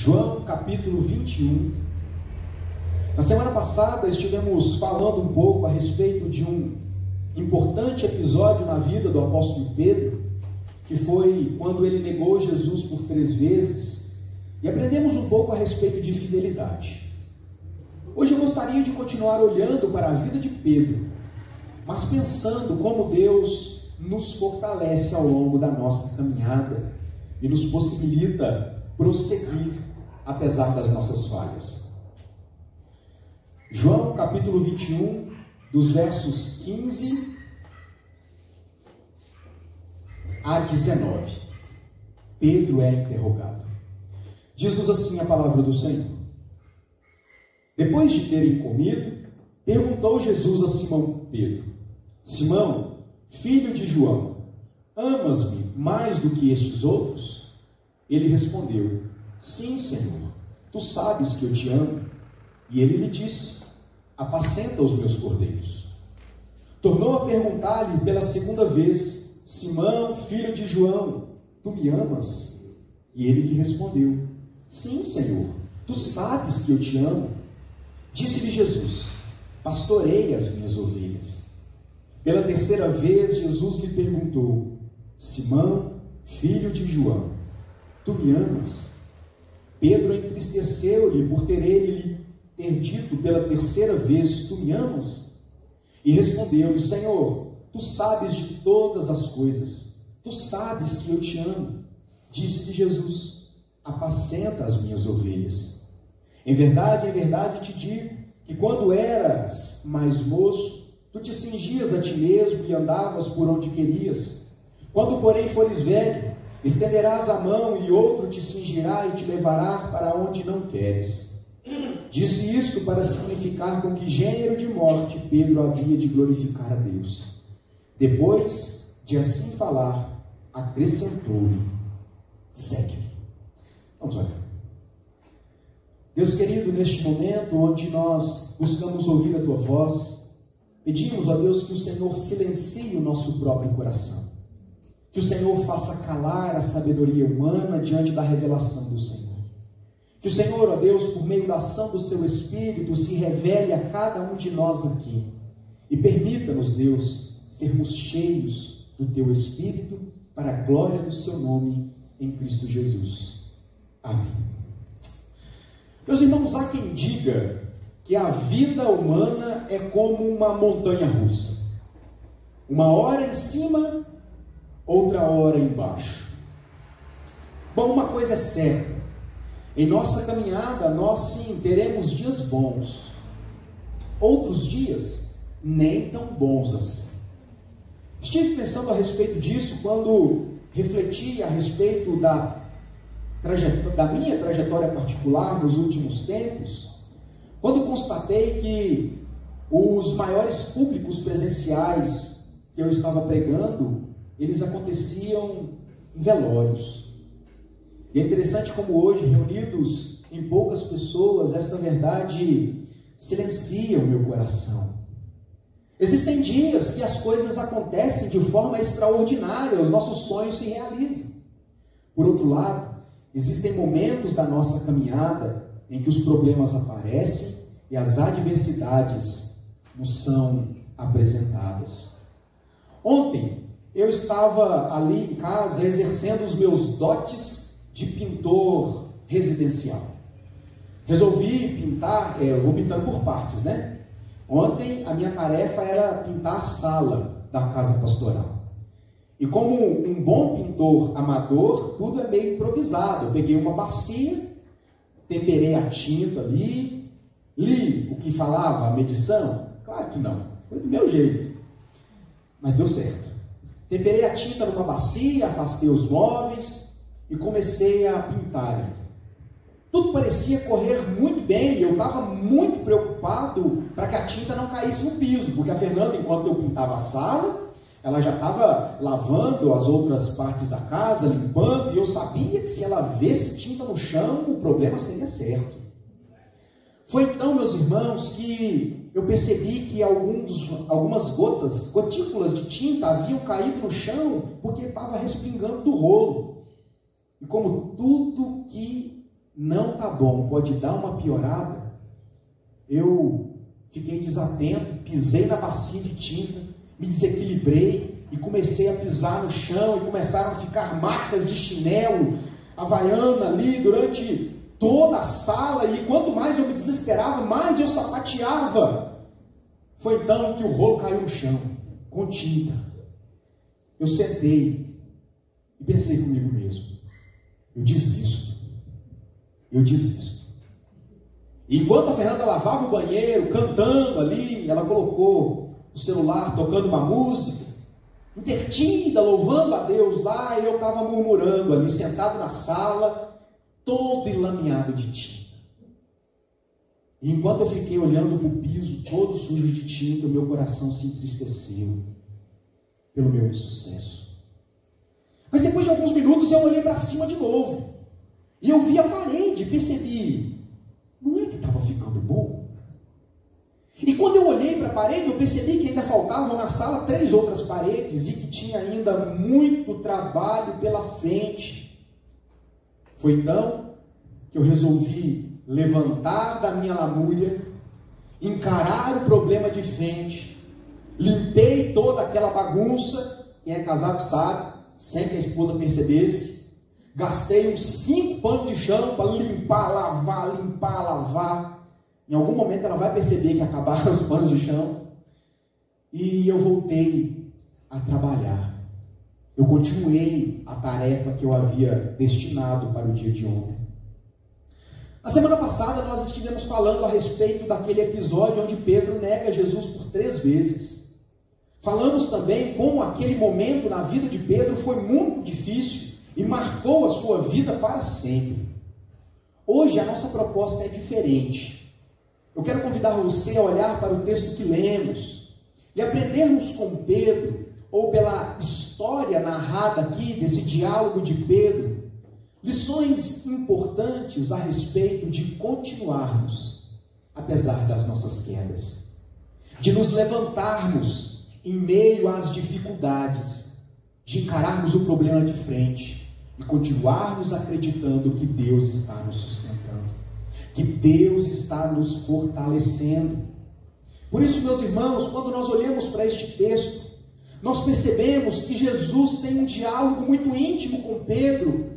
João capítulo 21. Na semana passada estivemos falando um pouco a respeito de um importante episódio na vida do apóstolo Pedro, que foi quando ele negou Jesus por 3 vezes, e aprendemos um pouco a respeito de fidelidade. Hoje eu gostaria de continuar olhando para a vida de Pedro, mas pensando como Deus nos fortalece ao longo da nossa caminhada e nos possibilita prosseguir apesar das nossas falhas. João capítulo 21, dos versos 15 a 19. Pedro é interrogado. Diz-nos assim a palavra do Senhor. Depois de terem comido, perguntou Jesus a Simão Pedro: Simão, filho de João, amas-me mais do que estes outros? Ele respondeu: Sim, Senhor, tu sabes que eu te amo. E ele lhe disse: apacenta os meus cordeiros. Tornou a perguntar-lhe pela 2ª vez: Simão, filho de João, tu me amas? E ele lhe respondeu: Sim, Senhor, tu sabes que eu te amo. Disse-lhe Jesus: pastorei as minhas ovelhas. Pela 3ª vez, Jesus lhe perguntou: Simão, filho de João, tu me amas? Pedro entristeceu-lhe por ter ele ter dito pela 3ª vez: tu me amas? E respondeu-lhe: Senhor, tu sabes de todas as coisas, tu sabes que eu te amo. Disse-lhe Jesus: apacenta as minhas ovelhas. Em verdade te digo que quando eras mais moço, tu te cingias a ti mesmo e andavas por onde querias. Quando, porém, fores velho, estenderás a mão e outro te cingirá e te levará para onde não queres. Disse isto para significar com que gênero de morte Pedro havia de glorificar a Deus. Depois de assim falar, acrescentou-lhe: segue-me. Vamos orar. Deus querido, neste momento onde nós buscamos ouvir a Tua voz, pedimos, ó Deus, que o Senhor silencie o nosso próprio coração. Que o Senhor faça calar a sabedoria humana diante da revelação do Senhor. Que o Senhor, ó Deus, por meio da ação do Seu Espírito, se revele a cada um de nós aqui. E permita-nos, Deus, sermos cheios do Teu Espírito para a glória do Seu nome em Cristo Jesus. Amém. Meus irmãos, há quem diga que a vida humana é como uma montanha russa. Uma hora em cima, outra hora embaixo. Bom, uma coisa é certa: em nossa caminhada, nós sim teremos dias bons, outros dias nem tão bons assim. Estive pensando a respeito disso quando refleti a respeito da minha trajetória particular nos últimos tempos, quando constatei que os maiores públicos presenciais que eu estava pregando, eles aconteciam em velórios. E é interessante como hoje, reunidos em poucas pessoas, esta verdade silencia o meu coração. Existem dias que as coisas acontecem de forma extraordinária, os nossos sonhos se realizam. Por outro lado, existem momentos da nossa caminhada em que os problemas aparecem e as adversidades nos são apresentadas. Ontem, eu estava ali em casa exercendo os meus dotes de pintor residencial. Resolvi pintar, eu vou pintando por partes, né? Ontem a minha tarefa era pintar a sala da casa pastoral. E como um bom pintor amador, tudo é meio improvisado. Eu peguei uma bacia, temperei a tinta ali, li o que falava a medição? Claro que não, foi do meu jeito, mas deu certo. Temperei a tinta numa bacia, afastei os móveis e comecei a pintar. Tudo parecia correr muito bem e eu estava muito preocupado para que a tinta não caísse no piso, porque a Fernanda, enquanto eu pintava a sala, ela já estava lavando as outras partes da casa, limpando, e eu sabia que se ela visse tinta no chão, o problema seria certo. Foi então, meus irmãos, que eu percebi que algumas gotículas de tinta haviam caído no chão, porque estava respingando do rolo. E como tudo que não tá bom, pode dar uma piorada, eu fiquei desatento, pisei na bacia de tinta, me desequilibrei e comecei a pisar no chão e começaram a ficar marcas de chinelo, havaiana ali durante toda a sala, e quanto mais eu me desesperava, mais eu sapateava. Foi então que o rolo caiu no chão, com tinta. Eu sentei e pensei comigo mesmo, eu desisto. E enquanto a Fernanda lavava o banheiro, cantando ali, ela colocou o celular, tocando uma música, intertida, louvando a Deus lá, e eu estava murmurando ali, sentado na sala, todo enlameado de tinta. E enquanto eu fiquei olhando para o piso, todo sujo de tinta, o meu coração se entristeceu pelo meu insucesso. Mas depois de alguns minutos eu olhei para cima de novo, e eu vi a parede, percebi, não é que estava ficando bom? E quando eu olhei para a parede, eu percebi que ainda faltavam na sala 3 outras paredes, e que tinha ainda muito trabalho pela frente. Foi então que eu resolvi levantar da minha lamúria, encarar o problema de frente, limpei toda aquela bagunça, quem é casado sabe, sem que a esposa percebesse, gastei uns 5 panos de chão para limpar, lavar. Em algum momento ela vai perceber que acabaram os panos de chão, e eu voltei a trabalhar. Eu continuei a tarefa que eu havia destinado para o dia de ontem. Na semana passada nós estivemos falando a respeito daquele episódio onde Pedro nega Jesus por 3 vezes. Falamos também como aquele momento na vida de Pedro foi muito difícil e marcou a sua vida para sempre. Hoje a nossa proposta é diferente. Eu quero convidar você a olhar para o texto que lemos e aprendermos com Pedro, ou pela história narrada aqui desse diálogo de Pedro, lições importantes a respeito de continuarmos, apesar das nossas quedas, de nos levantarmos em meio às dificuldades, de encararmos o problema de frente e continuarmos acreditando que Deus está nos sustentando, que Deus está nos fortalecendo. Por isso, meus irmãos, quando nós olhamos para este texto, nós percebemos que Jesus tem um diálogo muito íntimo com Pedro,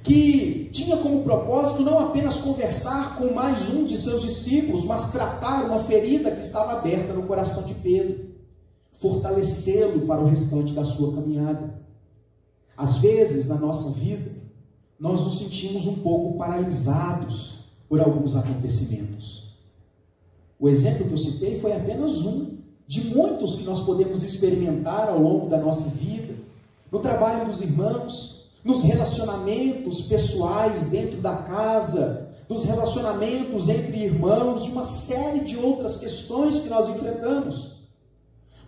que tinha como propósito não apenas conversar com mais um de seus discípulos, mas tratar uma ferida que estava aberta no coração de Pedro, fortalecê-lo para o restante da sua caminhada. Às vezes, na nossa vida, nós nos sentimos um pouco paralisados por alguns acontecimentos. O exemplo que eu citei foi apenas um de muitos que nós podemos experimentar ao longo da nossa vida, no trabalho dos irmãos, nos relacionamentos pessoais dentro da casa, nos relacionamentos entre irmãos, e uma série de outras questões que nós enfrentamos.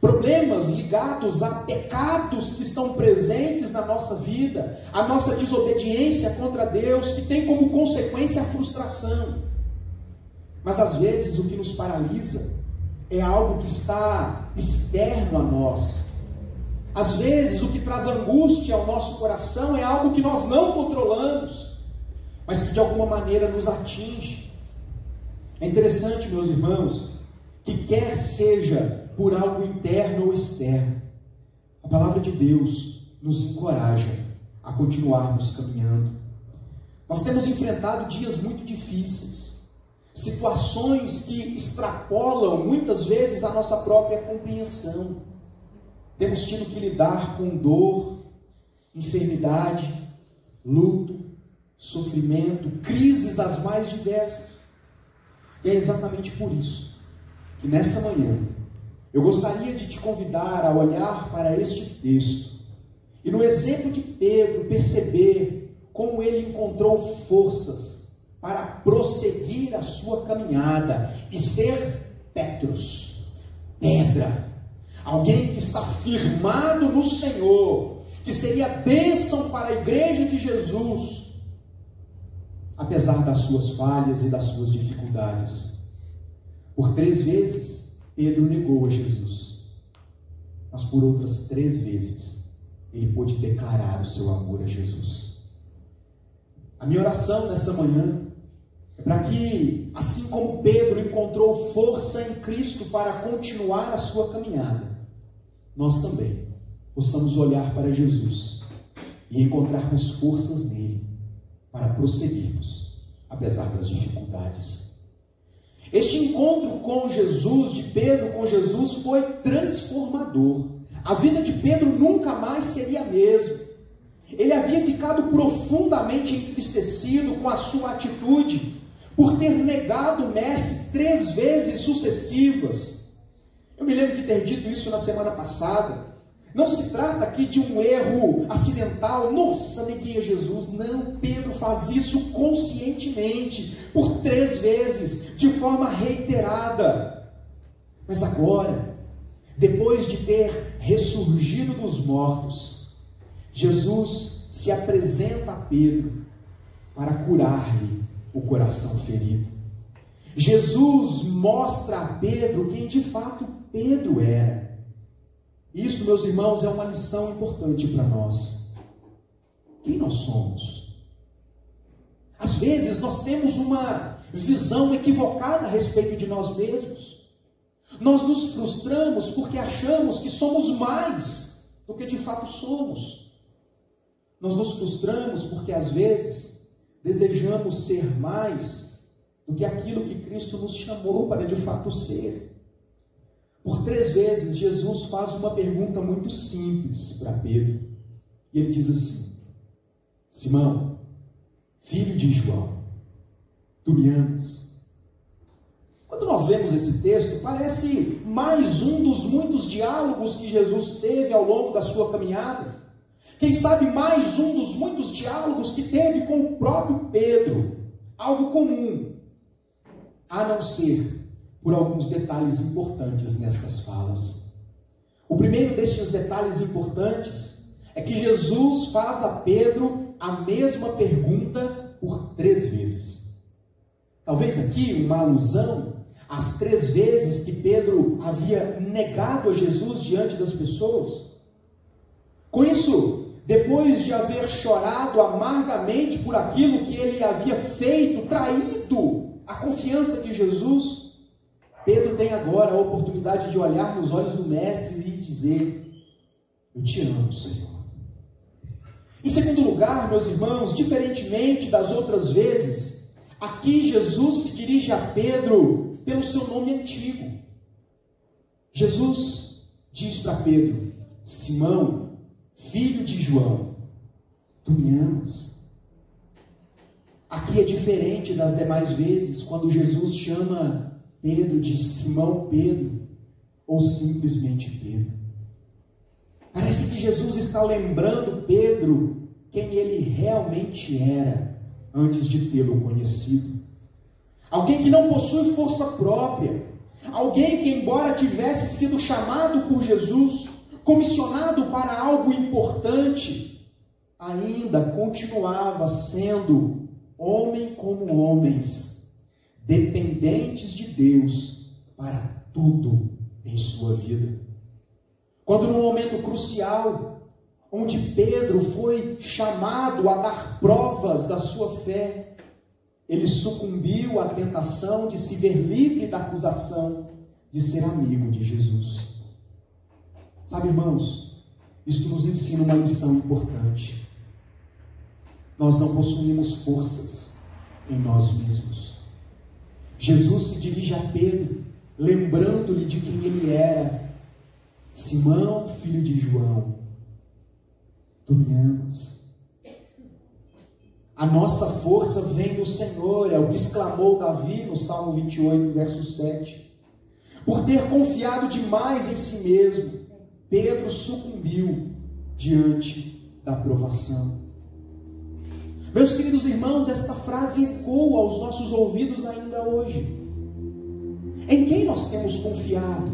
Problemas ligados a pecados que estão presentes na nossa vida, a nossa desobediência contra Deus, que tem como consequência a frustração. Mas às vezes o que nos paralisa é algo que está externo a nós. Às vezes o que traz angústia ao nosso coração é algo que nós não controlamos, mas que de alguma maneira nos atinge. É interessante, meus irmãos, que quer seja por algo interno ou externo, a palavra de Deus nos encoraja a continuarmos caminhando. Nós temos enfrentado dias muito difíceis, situações que extrapolam muitas vezes a nossa própria compreensão. Temos tido que lidar com dor, enfermidade, luto, sofrimento, crises as mais diversas. E é exatamente por isso que nessa manhã eu gostaria de te convidar a olhar para este texto e, no exemplo de Pedro, perceber como ele encontrou forças para prosseguir a sua caminhada e ser Petros, pedra, alguém que está firmado no Senhor, que seria bênção para a igreja de Jesus, apesar das suas falhas e das suas dificuldades. Por 3 vezes Pedro negou a Jesus, mas por outras 3 vezes ele pôde declarar o seu amor a Jesus. A minha oração nessa manhã para que, assim como Pedro encontrou força em Cristo para continuar a sua caminhada, nós também possamos olhar para Jesus e encontrarmos forças nele para prosseguirmos, apesar das dificuldades. Este encontro com Jesus, de Pedro com Jesus, foi transformador. A vida de Pedro nunca mais seria a mesma. Ele havia ficado profundamente entristecido com a sua atitude, por ter negado o Mestre 3 vezes sucessivas. Eu me lembro de ter dito isso na semana passada. Não se trata aqui de um erro acidental. Nossa, neguei a Jesus. Não, Pedro faz isso conscientemente, por 3 vezes, de forma reiterada. Mas agora, depois de ter ressurgido dos mortos, Jesus se apresenta a Pedro para curar-lhe o coração ferido. Jesus mostra a Pedro quem de fato Pedro era. Isso, meus irmãos, é uma lição importante para nós. Quem nós somos? Às vezes nós temos uma visão equivocada a respeito de nós mesmos. Nós nos frustramos porque achamos que somos mais do que de fato somos. Nós nos frustramos porque às vezes desejamos ser mais do que aquilo que Cristo nos chamou para de fato ser. Por 3 vezes, Jesus faz uma pergunta muito simples para Pedro. E ele diz assim: Simão, filho de João, tu me amas? Quando nós lemos esse texto, parece mais um dos muitos diálogos que Jesus teve ao longo da sua caminhada. Quem sabe mais um dos muitos diálogos que teve com o próprio Pedro. Algo comum, a não ser por alguns detalhes importantes nestas falas. O primeiro destes detalhes importantes é que Jesus faz a Pedro a mesma pergunta por 3 vezes. Talvez aqui uma alusão às 3 vezes que Pedro havia negado a Jesus diante das pessoas. Com isso, depois de haver chorado amargamente por aquilo que ele havia feito, traído a confiança de Jesus, Pedro tem agora a oportunidade de olhar nos olhos do Mestre e dizer: eu te amo, Senhor. Em segundo lugar, meus irmãos, diferentemente das outras vezes, aqui Jesus se dirige a Pedro pelo seu nome antigo. Jesus diz para Pedro: Simão, filho de João, tu me amas? Aqui é diferente das demais vezes, quando Jesus chama Pedro de Simão Pedro, ou simplesmente Pedro. Parece que Jesus está lembrando Pedro quem ele realmente era, antes de tê-lo conhecido. Alguém que não possui força própria, alguém que, embora tivesse sido chamado por Jesus, comissionado para algo importante, ainda continuava sendo homem como homens, dependentes de Deus para tudo em sua vida. Quando num momento crucial, onde Pedro foi chamado a dar provas da sua fé, ele sucumbiu à tentação de se ver livre da acusação de ser amigo de Jesus. Sabe, irmãos, isto nos ensina uma lição importante. Nós não possuímos forças em nós mesmos. Jesus se dirige a Pedro, lembrando-lhe de quem ele era. Simão, filho de João, tu me amas? A nossa força vem do Senhor, é o que exclamou Davi no Salmo 28, verso 7. Por ter confiado demais em si mesmo, Pedro sucumbiu diante da provação. Meus queridos irmãos, esta frase ecoa aos nossos ouvidos ainda hoje. Em quem nós temos confiado?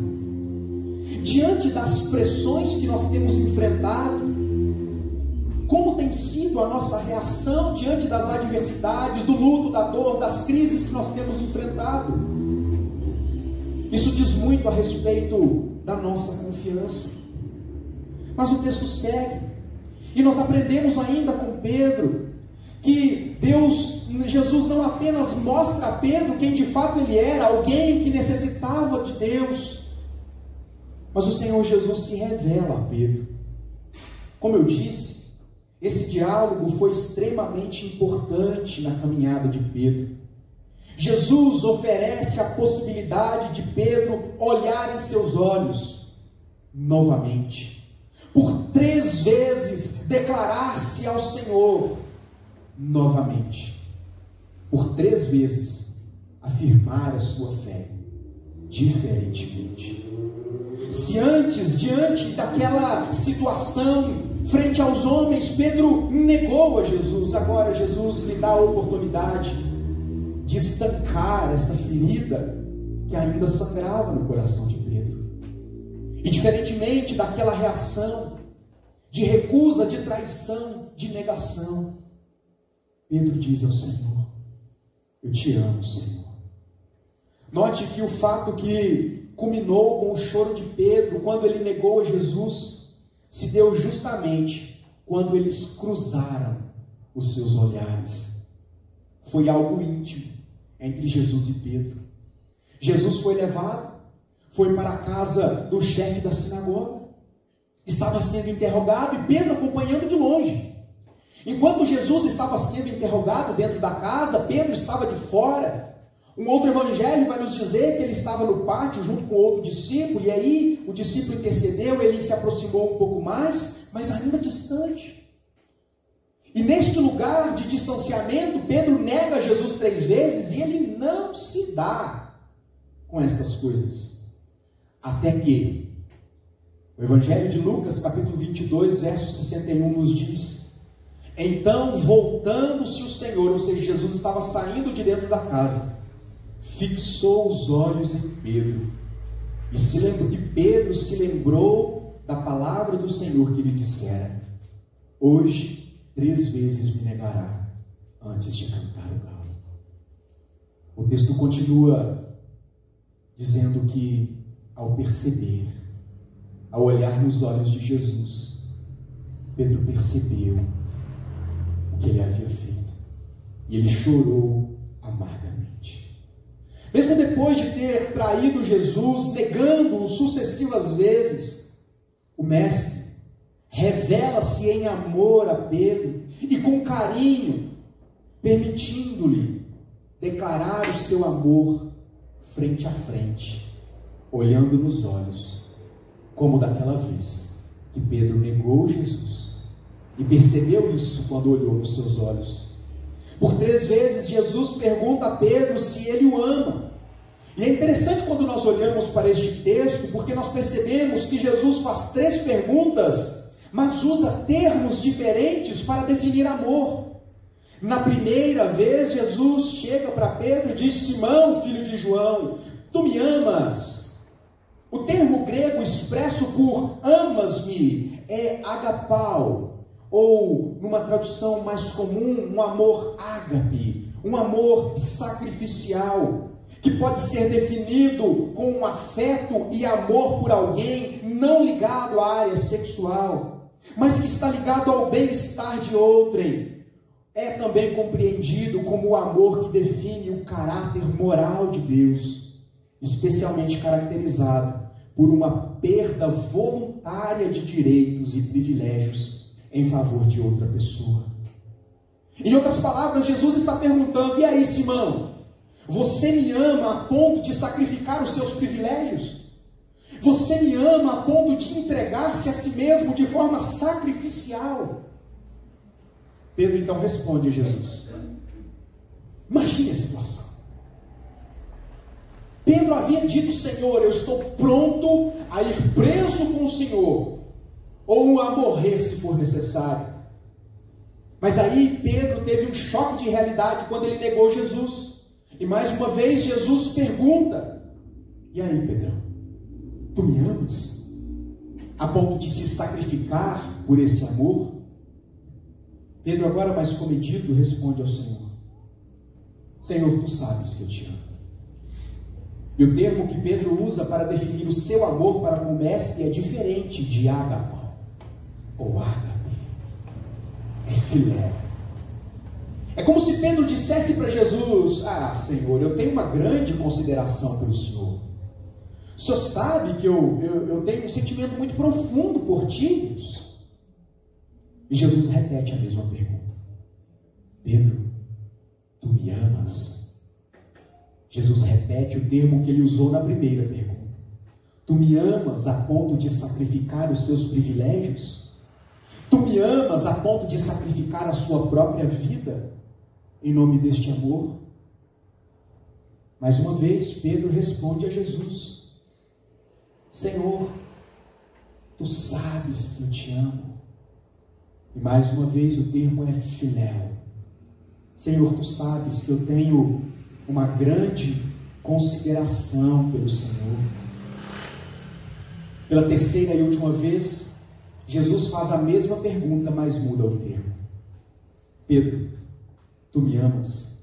Diante das pressões que nós temos enfrentado, como tem sido a nossa reação diante das adversidades, do luto, da dor, das crises que nós temos enfrentado? Isso diz muito a respeito da nossa confiança. Mas o texto segue, e nós aprendemos ainda com Pedro, que Deus Jesus não apenas mostra a Pedro quem de fato ele era, alguém que necessitava de Deus, mas o Senhor Jesus se revela a Pedro. Como eu disse, esse diálogo foi extremamente importante na caminhada de Pedro. Jesus oferece a possibilidade de Pedro olhar em seus olhos novamente, por 3 vezes declarar-se ao Senhor novamente, por 3 vezes afirmar a sua fé diferentemente. Se antes, diante daquela situação, frente aos homens, Pedro negou a Jesus, agora Jesus lhe dá a oportunidade de estancar essa ferida que ainda sangrava no coração de Pedro. E diferentemente daquela reação de recusa, de traição, de negação, Pedro diz ao Senhor: eu te amo, Senhor. Note que o fato que culminou com o choro de Pedro, quando ele negou a Jesus, se deu justamente quando eles cruzaram os seus olhares. Foi algo íntimo entre Jesus e Pedro. Jesus foi levado, foi para a casa do chefe da sinagoga, estava sendo interrogado e Pedro acompanhando de longe. Enquanto Jesus estava sendo interrogado dentro da casa, Pedro estava de fora. Um outro evangelho vai nos dizer que ele estava no pátio junto com outro discípulo, e aí o discípulo intercedeu, ele se aproximou um pouco mais, mas ainda distante. E neste lugar de distanciamento, Pedro nega Jesus 3 vezes, e ele não se dá com estas coisas. Até que o evangelho de Lucas, capítulo 22, verso 61, nos diz: então, voltando-se o Senhor, ou seja, Jesus estava saindo de dentro da casa, fixou os olhos em Pedro, e se lembrou que Pedro se lembrou da palavra do Senhor que lhe dissera: hoje 3 vezes me negará antes de cantar o galo. O texto continua dizendo que, ao perceber, ao olhar nos olhos de Jesus, Pedro percebeu o que ele havia feito, e ele chorou amargamente. Mesmo depois de ter traído Jesus, negando-o sucessivas vezes, o mestre revela-se em amor a Pedro e com carinho, permitindo-lhe declarar o seu amor frente a frente, olhando nos olhos, como daquela vez que Pedro negou Jesus e percebeu isso quando olhou nos seus olhos. Por 3 vezes Jesus pergunta a Pedro se ele o ama. E é interessante quando nós olhamos para este texto, porque nós percebemos que Jesus faz 3 perguntas, mas usa termos diferentes para definir amor. Na primeira vez, Jesus chega para Pedro e diz: Simão, filho de João, tu me amas? O termo grego expresso por amas-me é agapau, ou numa tradução mais comum, um amor ágape, um amor sacrificial, que pode ser definido com um afeto e amor por alguém não ligado à área sexual, mas que está ligado ao bem-estar de outrem. É também compreendido como o amor que define o caráter moral de Deus, especialmente caracterizado por uma perda voluntária de direitos e privilégios em favor de outra pessoa. Em outras palavras, Jesus está perguntando: e aí, Simão, você me ama a ponto de sacrificar os seus privilégios? Você me ama a ponto de entregar-se a si mesmo de forma sacrificial? Pedro então responde a Jesus. Imagine a situação. Pedro havia dito: Senhor, eu estou pronto a ir preso com o Senhor, ou a morrer se for necessário. Mas aí Pedro teve um choque de realidade quando ele negou Jesus. E mais uma vez Jesus pergunta: e aí, Pedrão, tu me amas a ponto de se sacrificar por esse amor? Pedro, agora mais comedido, responde ao Senhor: Senhor, tu sabes que eu te amo. E o termo que Pedro usa para definir o seu amor para com o mestre é diferente de ágape ou ágape. É filé. É como se Pedro dissesse para Jesus: ah, Senhor, eu tenho uma grande consideração pelo Senhor. O Senhor sabe que eu tenho um sentimento muito profundo por ti, Deus. E Jesus repete a mesma pergunta: Pedro, tu me amas? Jesus repete o termo que ele usou na primeira pergunta: tu me amas a ponto de sacrificar os seus privilégios? Tu me amas a ponto de sacrificar a sua própria vida em nome deste amor? Mais uma vez, Pedro responde a Jesus: Senhor, tu sabes que eu te amo. E mais uma vez o termo é filéu. Senhor, tu sabes que eu tenho uma grande consideração pelo Senhor. Pela terceira e última vez, Jesus faz a mesma pergunta, mas muda o termo: Pedro, tu me amas?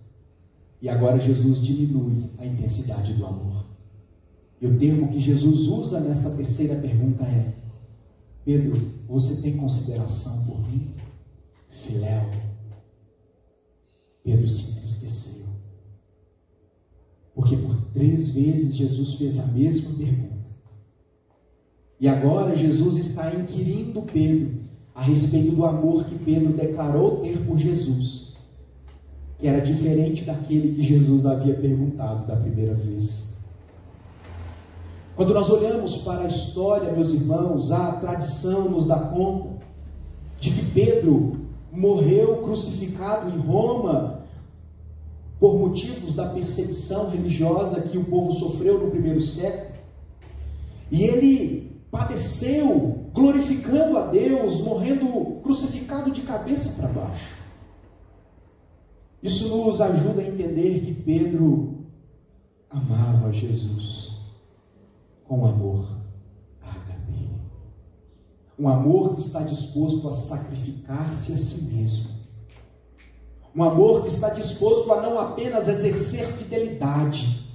E agora Jesus diminui a intensidade do amor. E o termo que Jesus usa nesta terceira pergunta é: Pedro, você tem consideração por mim? Filéu. Pedro se entristeceu, porque por 3 vezes Jesus fez a mesma pergunta. E agora Jesus está inquirindo Pedro a respeito do amor que Pedro declarou ter por Jesus, que era diferente daquele que Jesus havia perguntado da primeira vez. Quando nós olhamos para a história, meus irmãos, a tradição nos dá conta de que Pedro morreu crucificado em Roma por motivos da perseguição religiosa que o povo sofreu no primeiro século. E ele padeceu glorificando a Deus, morrendo crucificado de cabeça para baixo. Isso nos ajuda a entender que Pedro amava Jesus com amor ágape, um amor que está disposto a sacrificar-se a si mesmo, um amor que está disposto a não apenas exercer fidelidade,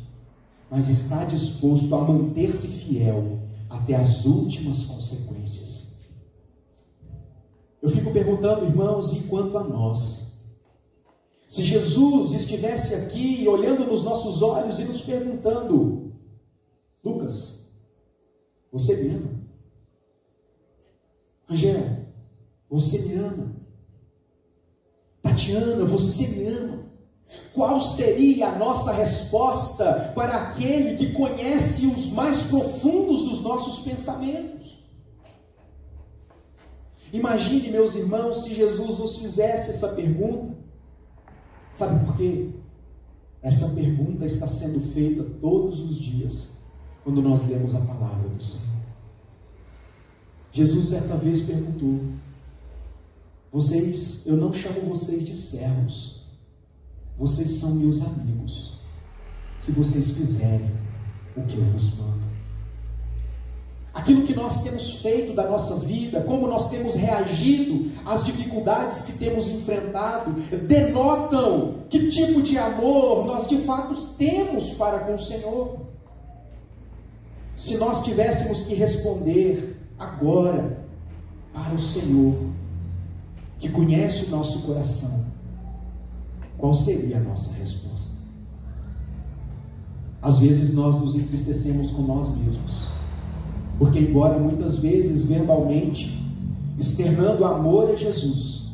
mas está disposto a manter-se fiel até as últimas consequências. Eu fico perguntando, irmãos, e quanto a nós? Se Jesus estivesse aqui olhando nos nossos olhos e nos perguntando: Lucas, você me ama? Angela, você me ama? Tatiana, você me ama? Qual seria a nossa resposta para aquele que conhece os mais profundos dos nossos pensamentos? Imagine, meus irmãos, se Jesus nos fizesse essa pergunta. Sabe por quê? Essa pergunta está sendo feita todos os dias quando nós lemos a palavra do Senhor. Jesus certa vez perguntou: eu não chamo vocês de servos, vocês são meus amigos, se vocês fizerem o que eu vos mando. Aquilo que nós temos feito da nossa vida, como nós temos reagido às dificuldades que temos enfrentado, denotam que tipo de amor nós de fato temos para com o Senhor. Se nós tivéssemos que responder agora para o Senhor, que conhece o nosso coração, qual seria a nossa resposta? Às vezes nós nos entristecemos com nós mesmos, porque embora muitas vezes verbalmente externando amor a Jesus,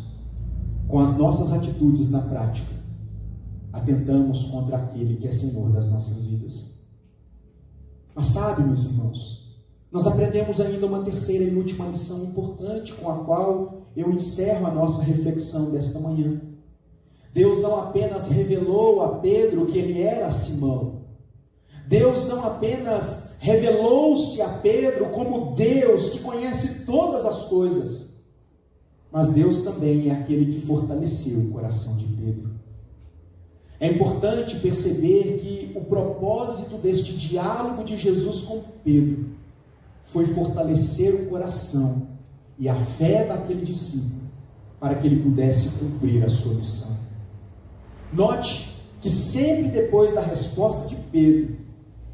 com as nossas atitudes na prática atentamos contra aquele que é Senhor das nossas vidas. Mas sabe, meus irmãos, nós aprendemos ainda uma terceira e última lição importante, com a qual eu encerro a nossa reflexão desta manhã. Deus não apenas revelou a Pedro que ele era Simão. Deus não apenas revelou-se a Pedro como Deus que conhece todas as coisas, mas Deus também é aquele que fortaleceu o coração de Pedro. É importante perceber que o propósito deste diálogo de Jesus com Pedro foi fortalecer o coração e a fé daquele discípulo, para que ele pudesse cumprir a sua missão. Note que sempre depois da resposta de Pedro,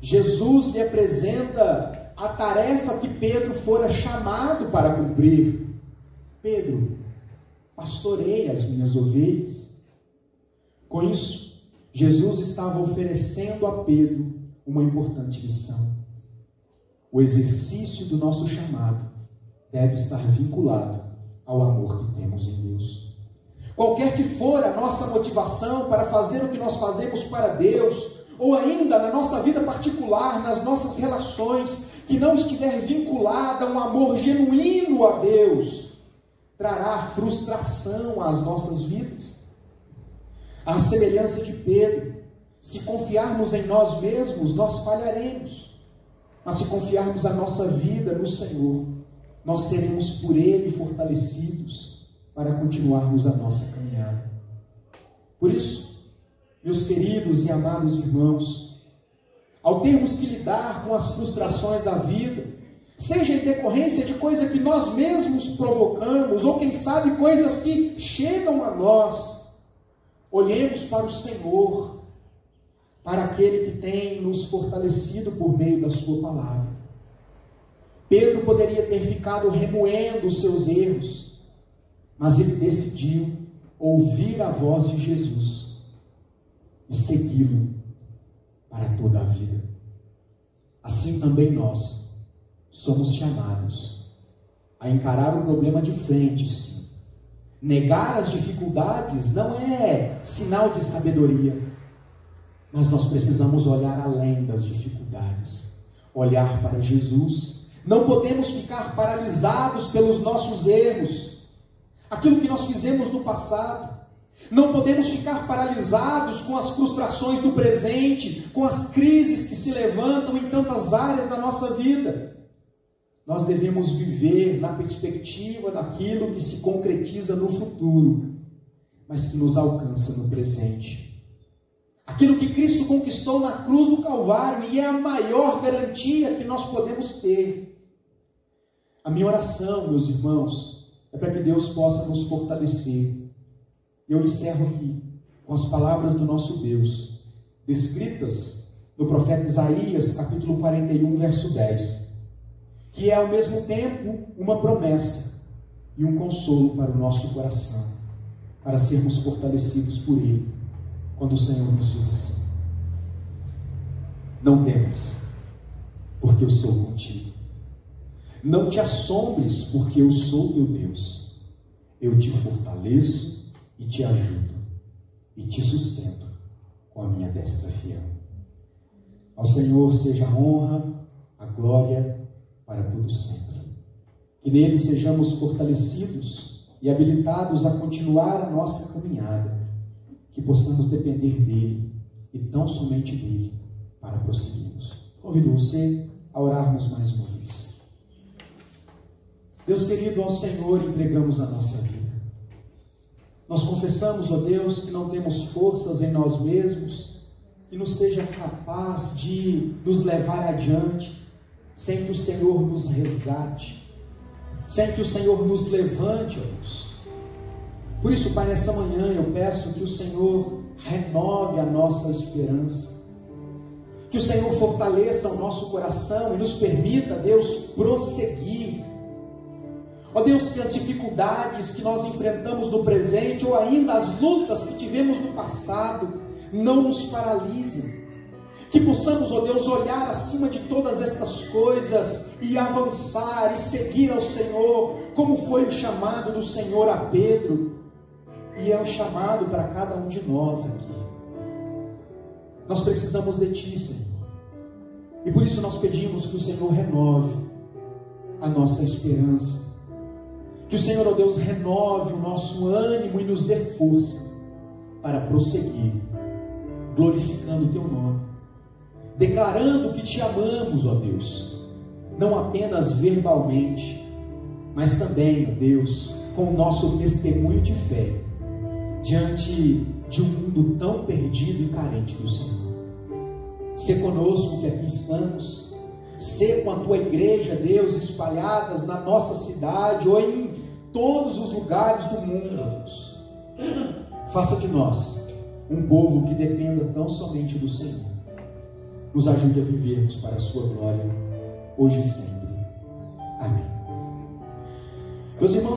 Jesus lhe apresenta a tarefa que Pedro fora chamado para cumprir. Pedro, pastoreia as minhas ovelhas. Com isso, Jesus estava oferecendo a Pedro uma importante lição. O exercício do nosso chamado deve estar vinculado ao amor que temos em Deus. Qualquer que for a nossa motivação para fazer o que nós fazemos para Deus, ou ainda na nossa vida particular, nas nossas relações, que não estiver vinculada a um amor genuíno a Deus, trará frustração às nossas vidas. À semelhança de Pedro, se confiarmos em nós mesmos, nós falharemos. Mas se confiarmos a nossa vida no Senhor, nós seremos por Ele fortalecidos para continuarmos a nossa caminhada. Por isso, meus queridos e amados irmãos, ao termos que lidar com as frustrações da vida, seja em decorrência de coisa que nós mesmos provocamos, ou quem sabe coisas que chegam a nós, olhemos para o Senhor, para aquele que tem nos fortalecido por meio da sua palavra. Pedro poderia ter ficado remoendo os seus erros, mas ele decidiu ouvir a voz de Jesus e segui-lo para toda a vida. Assim também nós somos chamados a encarar o problema de frente, sim. Negar as dificuldades não é sinal de sabedoria, mas nós precisamos olhar além das dificuldades, olhar para Jesus. Não podemos ficar paralisados pelos nossos erros, aquilo que nós fizemos no passado. Não podemos ficar paralisados com as frustrações do presente, com as crises que se levantam em tantas áreas da nossa vida. Nós devemos viver na perspectiva daquilo que se concretiza no futuro, mas que nos alcança no presente. Aquilo que Cristo conquistou na cruz do Calvário, e é a maior garantia que nós podemos ter. A minha oração, meus irmãos, é para que Deus possa nos fortalecer. Eu encerro aqui com as palavras do nosso Deus, descritas no profeta Isaías, capítulo 41, verso 10, que é ao mesmo tempo uma promessa e um consolo para o nosso coração, para sermos fortalecidos por Ele, quando o Senhor nos diz assim: não temas, porque eu sou contigo. Não te assombres, porque eu sou teu Deus. Eu te fortaleço e te ajudo, e te sustento com a minha destra fiel. Ao Senhor seja a honra, a glória, para todo sempre. Que nele sejamos fortalecidos e habilitados a continuar a nossa caminhada, que possamos depender dele, e tão somente dele, para prosseguirmos. Convido você a orarmos mais uma vez. Deus querido, ao Senhor entregamos a nossa vida. Nós confessamos, ó Deus, que não temos forças em nós mesmos, que nos seja capaz de nos levar adiante, sem que o Senhor nos resgate, sem que o Senhor nos levante, ó Deus. Por isso, Pai, nessa manhã eu peço que o Senhor renove a nossa esperança, que o Senhor fortaleça o nosso coração e nos permita, Deus, prosseguir. Ó Deus, que as dificuldades que nós enfrentamos no presente, ou ainda as lutas que tivemos no passado, não nos paralisem. Que possamos, ó Deus, olhar acima de todas estas coisas e avançar e seguir ao Senhor, como foi o chamado do Senhor a Pedro, e é o chamado para cada um de nós aqui. Nós precisamos de Ti, Senhor, e por isso nós pedimos que o Senhor renove a nossa esperança, que o Senhor, ó Deus, renove o nosso ânimo e nos dê força para prosseguir, glorificando o Teu nome, declarando que Te amamos, ó Deus, não apenas verbalmente, mas também, ó Deus, com o nosso testemunho de fé, diante de um mundo tão perdido e carente do Senhor. Sê conosco que aqui estamos, sê com a Tua igreja, Deus, espalhadas na nossa cidade ou em todos os lugares do mundo, Deus. Faça de nós um povo que dependa tão somente do Senhor. Nos ajude a vivermos para a Sua glória, hoje e sempre. Amém. Meus irmãos,